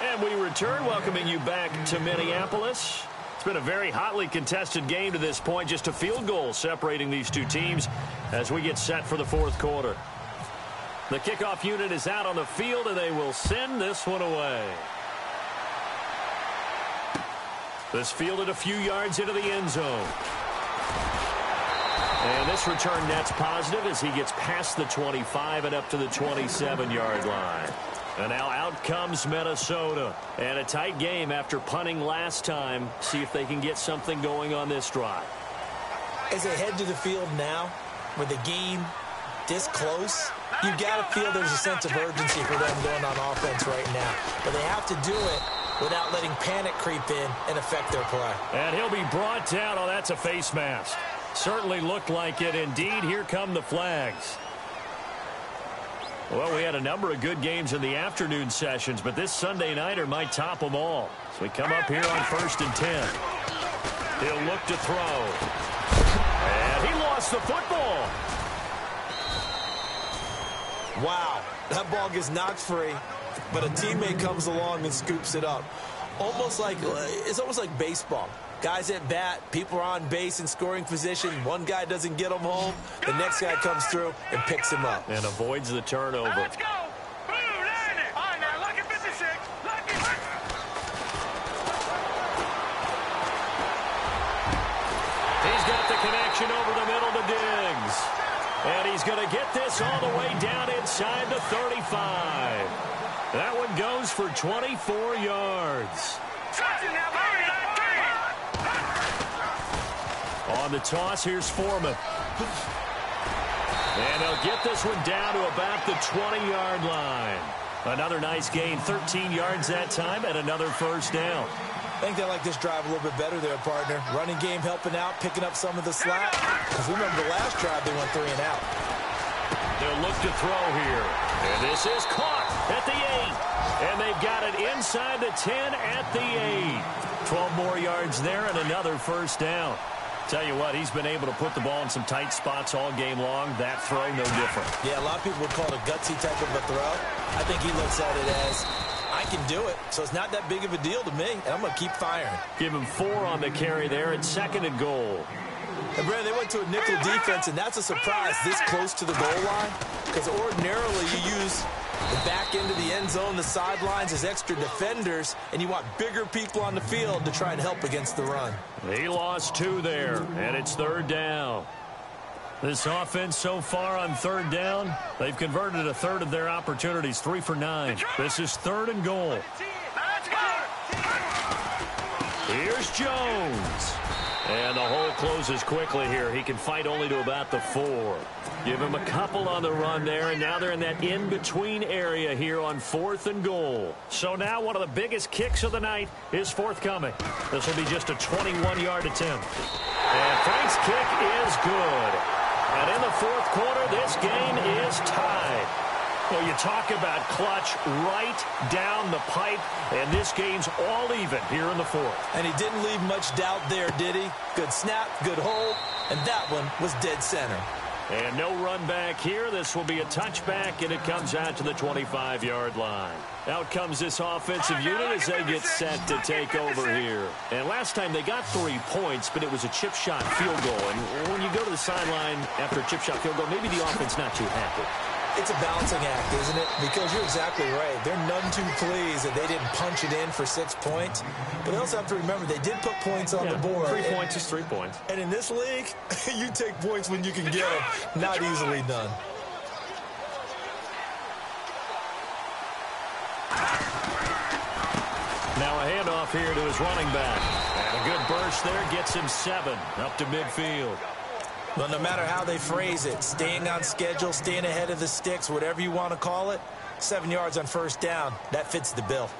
And we return, welcoming you back to Minneapolis. It's been a very hotly contested game to this point. Just a field goal separating these two teams as we get set for the 4th quarter. The kickoff unit is out on the field, and they will send this one away. This fielded a few yards into the end zone. And this return net's positive as he gets past the 25 and up to the 27-yard line. And now out comes Minnesota. And a tight game after punting last time. See if they can get something going on this drive. As they head to the field now, with the game this close, you've got to feel there's a sense of urgency for them going on offense right now. But they have to do it without letting panic creep in and affect their play. And he'll be brought down. Oh, that's a face mask. Certainly looked like it. Indeed, here come the flags. Well, we had a number of good games in the afternoon sessions, but this Sunday nighter might top them all. So we come up here on 1st and 10. He'll look to throw. And he lost the football. Wow, that ball gets knocked free, but a teammate comes along and scoops it up. It's almost like baseball. Guys at bat, people are on base in scoring position. One guy doesn't get him home. The next guy comes through and picks him up. And avoids the turnover. Now let's go. All right, now look at 56. He's got the connection over the middle to Diggs. And he's going to get this all the way down inside the 35. That one goes for 24 yards. On the toss, here's Foreman. And they'll get this one down to about the 20-yard line. Another nice gain, 13 yards that time, and another first down. I think they like this drive a little bit better there, partner. Running game helping out, picking up some of the slack. Because remember the last drive, they went 3 and out. They'll look to throw here. And this is caught at the 8. And they've got it inside the 10 at the 8. 12 more yards there and another first down. Tell you what, he's been able to put the ball in some tight spots all game long. That throw, no different. Yeah, a lot of people would call it a gutsy type of a throw. I think he looks at it as, I can do it, so it's not that big of a deal to me, and I'm going to keep firing. Give him 4 on the carry there at 2nd and goal. And, Brad, they went to a nickel defense, and that's a surprise this close to the goal line, because ordinarily you use the back end of the end zone, the sidelines as extra defenders, and you want bigger people on the field to try and help against the run. He lost 2 there, and it's 3rd down. This offense so far on third down, they've converted a third of their opportunities, 3 for 9. This is 3rd and goal. Here's Jones. And the hole closes quickly here. He can fight only to about the 4. Give him a couple on the run there, and now they're in that in-between area here on 4th and goal. So now one of the biggest kicks of the night is forthcoming. This will be just a 21-yard attempt. And Frank's kick is good. And in the 4th quarter, this game is tied. Well, you talk about clutch right down the pipe, and this game's all even here in the 4th. And he didn't leave much doubt there, did he? Good snap, good hold, and that one was dead center. And no run back here. This will be a touchback, and it comes out to the 25-yard line. Out comes this offensive unit as they get set to take over here. And last time they got 3 points, but it was a chip shot field goal. And when you go to the sideline after a chip shot field goal, maybe the offense not too happy. It's a balancing act, isn't it? Because you're exactly right. They're none too pleased that they didn't punch it in for 6 points. But they also have to remember they did put points on the board. 3 points is 3 points. And in this league, you take points when you can get them. Not easily done. Now a handoff here to his running back. And a good burst there gets him 7 up to midfield. Well, no matter how they phrase it, staying on schedule, staying ahead of the sticks, whatever you want to call it, 7 yards on first down, that fits the bill.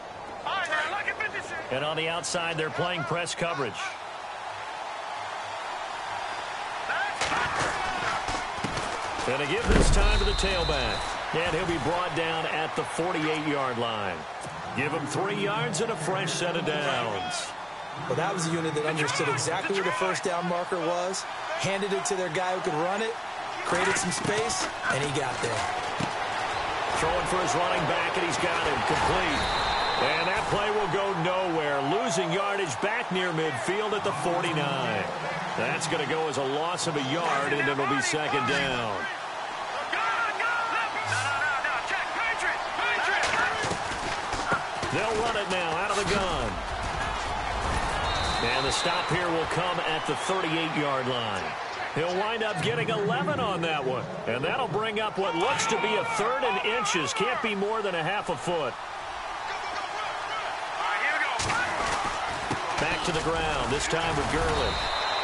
And on the outside, they're playing press coverage. And to give this time to the tailback. And he'll be brought down at the 48-yard line. Give him 3 yards and a fresh set of downs. Well, that was a unit that understood exactly where the first down marker was, handed it to their guy who could run it, created some space, and he got there. Throwing for his running back, and he's got him complete. And that play will go nowhere, losing yardage back near midfield at the 49. That's going to go as a loss of a yard, and it'll be 2nd down. They'll run it now out of the gun. And the stop here will come at the 38-yard line. He'll wind up getting 11 on that one. And that'll bring up what looks to be a 3rd and inches. Can't be more than a half a foot. Back to the ground, this time with Gurley.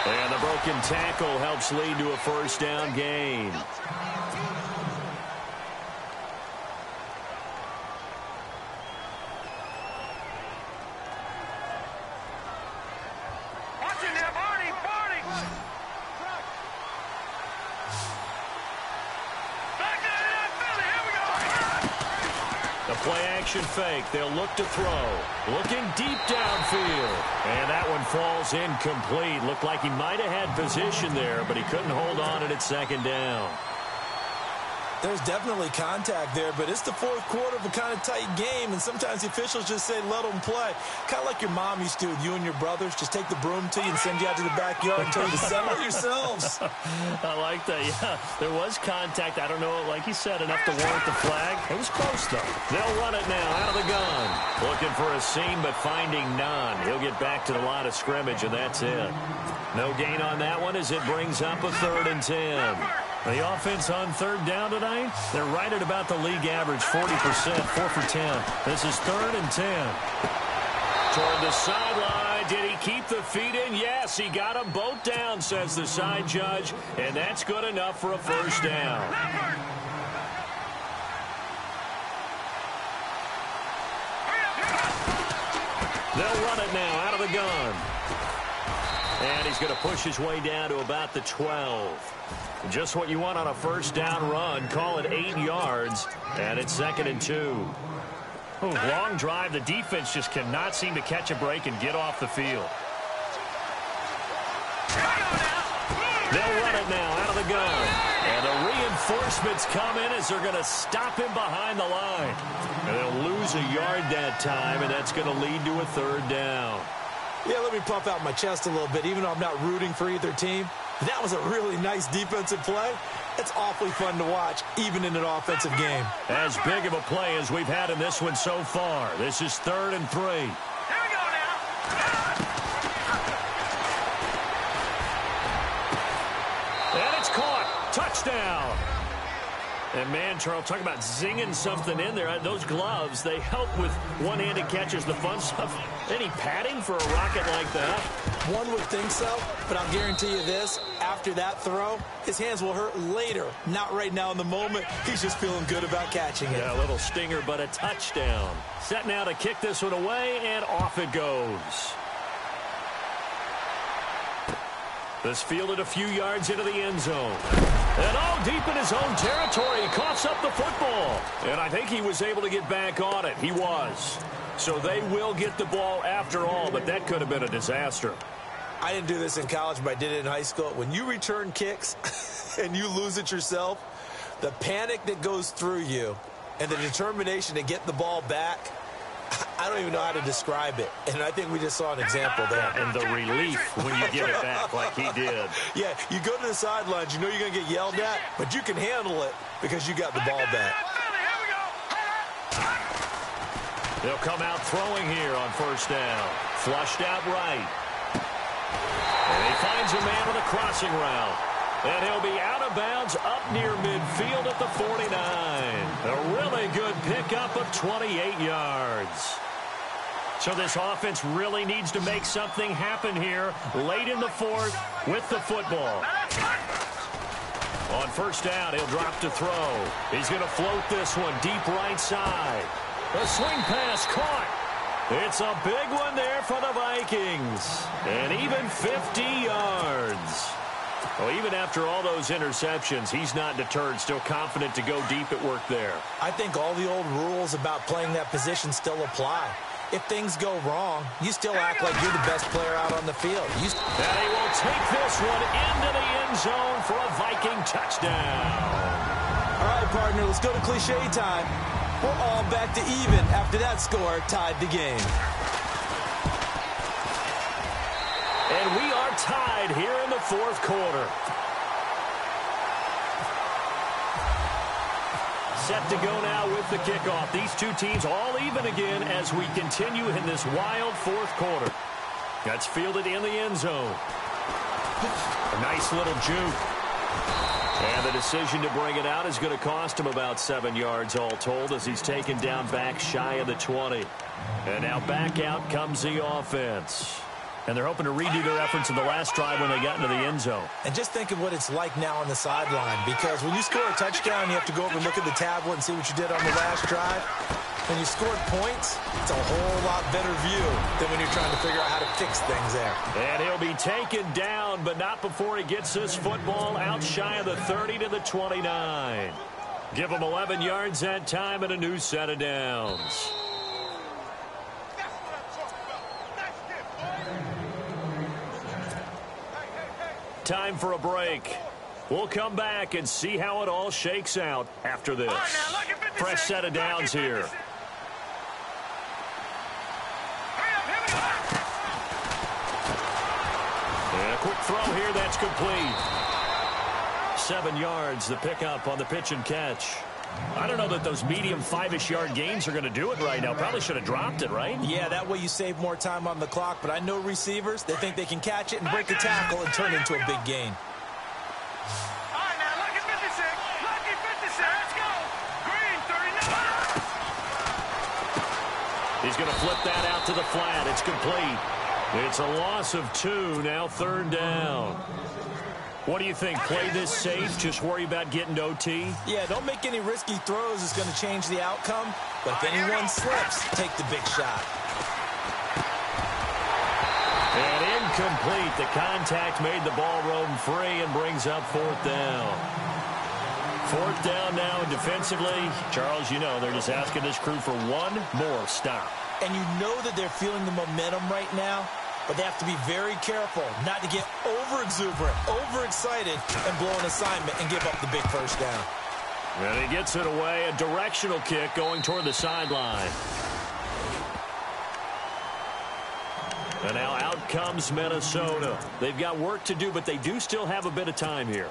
And the broken tackle helps lead to a first down gain. Play-action fake. They'll look to throw. Looking deep downfield. And that one falls incomplete. Looked like he might have had position there, but he couldn't hold on it at 2nd down. There's definitely contact there, but it's the 4th quarter of a kind of tight game, and sometimes the officials just say, let them play. Kind of like your mom used to with you and your brothers. Just take the broom to you and send you out to the backyard and tell you to settle yourselves. I like that, yeah. There was contact. I don't know, like you said, enough to warrant the flag. It was close, though. They'll run it now out of the gun. Looking for a seam, but finding none. He'll get back to the line of scrimmage, and that's it. No gain on that one as it brings up a 3rd and 10. The offense on 3rd down tonight, they're right at about the league average, 40%, 4 for 10. This is 3rd and 10. Toward the sideline, did he keep the feet in? Yes, he got them both down, says the side judge, and that's good enough for a first down. They'll run it now out of the gun. And he's going to push his way down to about the 12. Just what you want on a first down run. Call it 8 yards, and it's 2nd and 2. Ooh, long drive. The defense just cannot seem to catch a break and get off the field. They'll run it now out of the gun. And the reinforcements come in as they're going to stop him behind the line. And they'll lose a yard that time, and that's going to lead to a 3rd down. Yeah, let me puff out my chest a little bit, even though I'm not rooting for either team. That was a really nice defensive play. It's awfully fun to watch, even in an offensive game. As big of a play as we've had in this one so far. This is 3rd and 3. Here we go now. And it's caught. Touchdown. And, man, Charles, talk about zinging something in there. Those gloves, they help with one-handed catches, the fun stuff. Any padding for a rocket like that? One would think so, but I'll guarantee you this. After that throw, his hands will hurt later. Not right now in the moment. He's just feeling good about catching it. Yeah, a little stinger, but a touchdown. Set now to kick this one away, and off it goes. This fielded a few yards into the end zone. And all deep in his own territory, he coughs up the football. And I think he was able to get back on it. He was. So they will get the ball after all, but that could have been a disaster. I didn't do this in college, but I did it in high school. When you return kicks and you lose it yourself, the panic that goes through you and the determination to get the ball back, I don't even know how to describe it. And I think we just saw an example there. And the relief when you get it back like he did. Yeah, you go to the sidelines, you know you're going to get yelled at, but you can handle it because you got the ball back. They'll come out throwing here on first down. Flushed out right. And he finds a man with a crossing route. And he'll be out of bounds up near midfield at the 49. A really good pickup of 28 yards. So this offense really needs to make something happen here late in the fourth with the football. On first down, he'll drop to throw. He's going to float this one deep right side. The swing pass caught. It's a big one there for the Vikings. And even 50 yards. Well, even after all those interceptions, he's not deterred, still confident to go deep at work there. I think all the old rules about playing that position still apply. If things go wrong, you still act like you're the best player out on the field. And he will take this one into the end zone for a Viking touchdown. All right, partner, let's go to cliche time. We're all back to even after that score tied the game. And we are tied here in the fourth quarter. Set to go now with the kickoff. These two teams all even again as we continue in this wild fourth quarter. That's fielded in the end zone. A nice little juke. And the decision to bring it out is going to cost him about 7 yards all told as he's taken down back shy of the 20. And now back out comes the offense. And they're hoping to redo their efforts in the last drive when they got into the end zone. And just think of what it's like now on the sideline, because when you score a touchdown, you have to go over and look at the tablet and see what you did on the last drive. When you scored points, it's a whole lot better view than when you're trying to figure out how to fix things there. And he'll be taken down, but not before he gets this football out shy of the 30 to the 29. Give him 11 yards that time and a new set of downs. Time for a break. We'll come back and see how it all shakes out after this. Fresh set of downs here. And a quick throw here that's complete. 7 yards, the pickup on the pitch and catch. I don't know that those medium 5-ish yard gains are going to do it right now. Probably should have dropped it, right? Yeah, that way you save more time on the clock. But I know receivers, they think they can catch it and break a tackle and turn it into a big gain. All right, now, lucky 56. Lucky 56. Let's go. Green, 39. He's going to flip that out to the flat. It's complete. It's a loss of 2, now third down. What do you think? Play this safe? Just worry about getting to OT? Yeah, don't make any risky throws. It's going to change the outcome. But if anyone slips, take the big shot. And incomplete. The contact made the ball roam free and brings up fourth down. Fourth down now, and defensively, Charles, you know, they're just asking this crew for one more stop. And you know that they're feeling the momentum right now. But they have to be very careful not to get over-exuberant, overexcited, and blow an assignment and give up the big first down. And he gets it away, a directional kick going toward the sideline. And now out comes Minnesota. They've got work to do, but they do still have a bit of time here.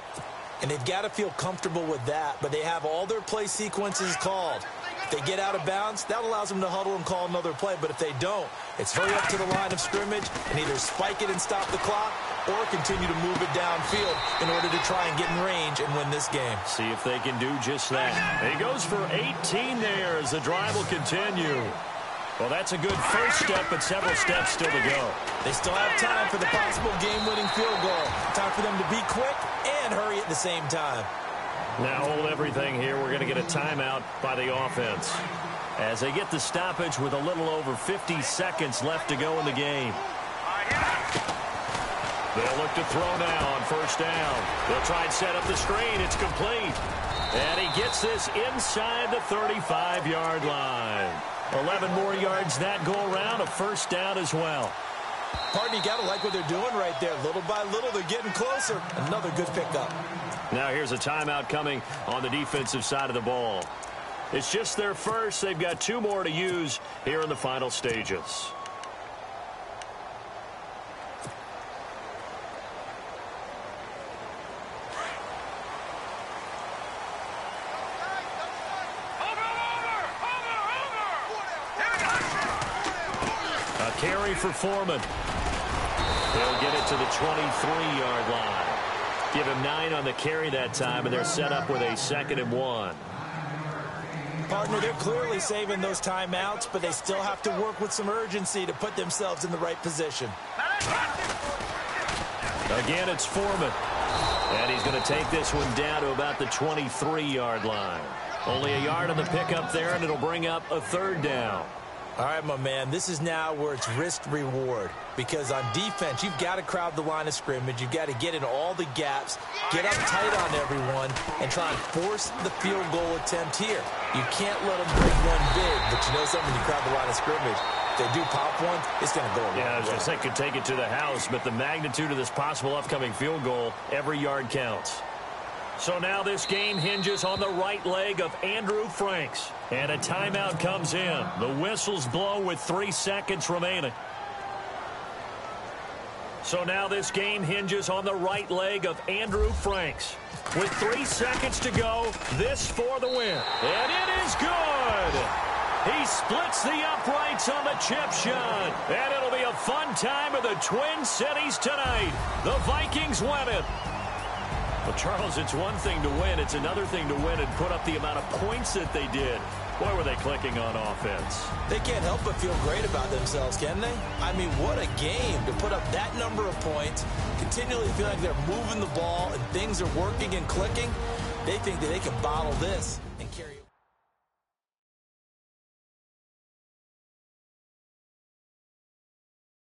And they've got to feel comfortable with that, but they have all their play sequences called. If they get out of bounds, that allows them to huddle and call another play. But if they don't, it's hurry up to the line of scrimmage and either spike it and stop the clock or continue to move it downfield in order to try and get in range and win this game. See if they can do just that. He goes for 18 there as the drive will continue. Well, that's a good first step, but several steps still to go. They still have time for the possible game-winning field goal. Time for them to be quick and hurry at the same time. Now hold everything here. We're going to get a timeout by the offense as they get the stoppage with a little over 50 seconds left to go in the game. They'll look to throw now on first down. They'll try and set up the screen. It's complete. And he gets this inside the 35-yard line. 11 more yards that go around, a first down as well. Partner, you got to like what they're doing right there. Little by little, they're getting closer. Another good pickup. Now here's a timeout coming on the defensive side of the ball. It's just their first. They've got 2 more to use here in the final stages. Carry for Foreman. They'll get it to the 23-yard line. Give him 9 on the carry that time, and they're set up with a 2nd and 1. Partner, they're clearly saving those timeouts, but they still have to work with some urgency to put themselves in the right position. Again, it's Foreman. And he's going to take this one down to about the 23-yard line. Only a yard on the pickup there, and it'll bring up a 3rd down. All right, my man, this is now where it's risk-reward. Because on defense, you've got to crowd the line of scrimmage. You've got to get in all the gaps, get up tight on everyone, and try and force the field goal attempt here. You can't let them break one big, but you know something, when you crowd the line of scrimmage, if they do pop one, it's going to go around. Yeah, I was going to say, could take it to the house, but the magnitude of this possible upcoming field goal, every yard counts. So now this game hinges on the right leg of Andrew Franks. And a timeout comes in. The whistle's blown with 3 seconds remaining. So now this game hinges on the right leg of Andrew Franks. With 3 seconds to go, this for the win. And it is good! He splits the uprights on the chip shot. And it'll be a fun time of the Twin Cities tonight. The Vikings win it. Well, Charles, it's one thing to win. It's another thing to win and put up the amount of points that they did. Boy, were they clicking on offense. They can't help but feel great about themselves, can they? I mean, what a game to put up that number of points, continually feel like they're moving the ball and things are working and clicking. They think that they can bottle this.